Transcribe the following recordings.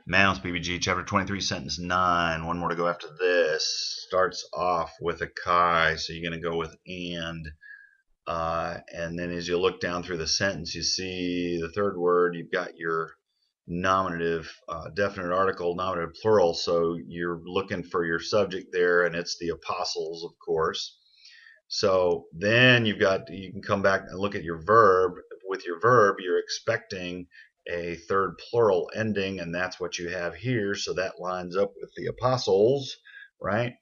Mounce, BBG, chapter 23, sentence 9. One more to go after this. Starts off with a chi, so you're going to go with and. And then as you look down through the sentence, you see the third word, you've got your nominative, definite article, nominative plural, so you're looking for your subject there, and it's the apostles, of course. So then you can come back and look at your verb. With your verb, you're expecting a third plural ending, and that's what you have here. So that lines up with the apostles, right?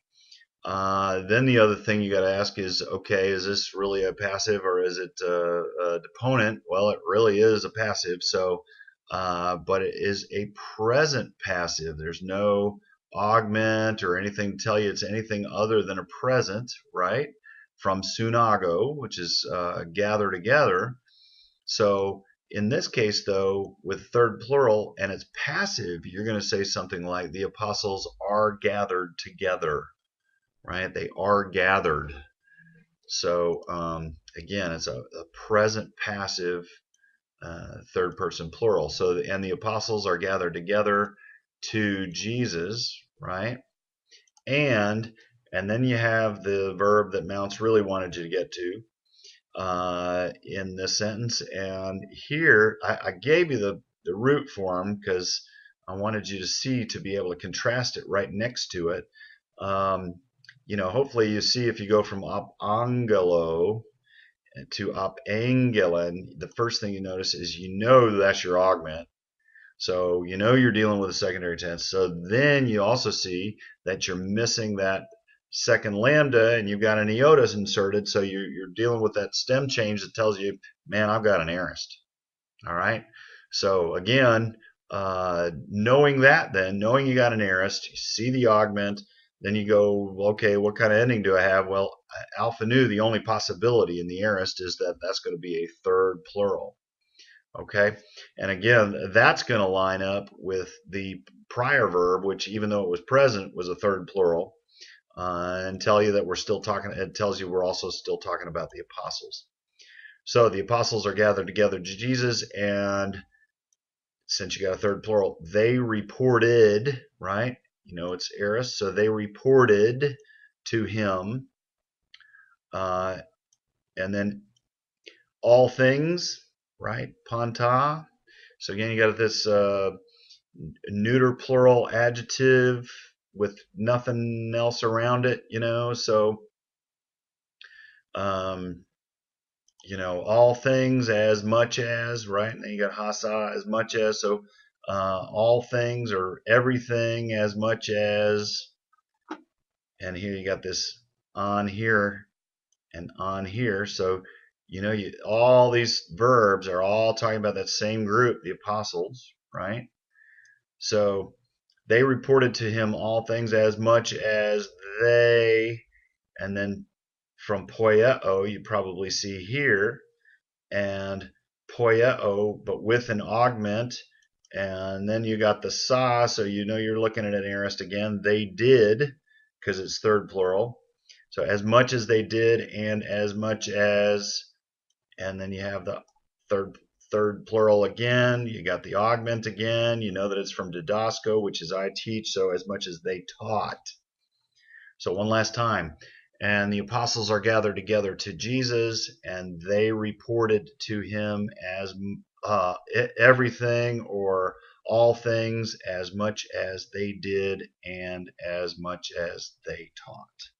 Then the other thing you got to ask is, okay, is this really a passive or is it a deponent? Well, it really is a passive. So, but it is a present passive. There's no augment or anything to tell you it's anything other than a present, right? From sunago, which is gather together. So in this case, though, with third plural and it's passive, you're going to say something like the apostles are gathered together, right? They are gathered. So again, it's a present passive third person plural. So and the apostles are gathered together to Jesus, right? And then you have the verb that Mounce really wanted you to get to in this sentence. And here I gave you the root form because I wanted you to see, to be able to contrast it right next to it. Hopefully you see, if you go from op angelo to op angela, the first thing you notice is that's your augment. So you're dealing with a secondary tense. So then you also see that you're missing that second lambda, and you've got an iotus inserted. So you're dealing with that stem change that tells you, man, I've got an aorist. All right. So again, knowing you got an aorist, you see the augment, then you go, okay, what kind of ending do I have? Well, alpha nu, the only possibility in the aorist is that that's going to be a third plural. Okay, and again, that's going to line up with the prior verb, which, even though it was present, was a third plural, and tell you that we're still talking. It tells you we're also still talking about the apostles. So the apostles are gathered together to Jesus, and since you got a third plural, they reported, right? It's aorist, so they reported to him, and then all things, right? Panta. So again, you got this neuter plural adjective with nothing else around it, so all things as much as, right? And then you got hasa, as much as. So all things or everything as much as. And here you got this on here and on here. So all these verbs are all talking about that same group, the apostles, right? So they reported to him all things as much as they, and then from poieo, you probably see here, and poieo, but with an augment, and then you got the sa, so you're looking at an aorist again. They did, because it's third plural. So as much as they did, and as much as, and then you have the third plural again. You got the augment again. You know that it's from didasco, which is I teach, so as much as they taught. So one last time. And the apostles are gathered together to Jesus, and they reported to him as everything or all things as much as they did and as much as they taught.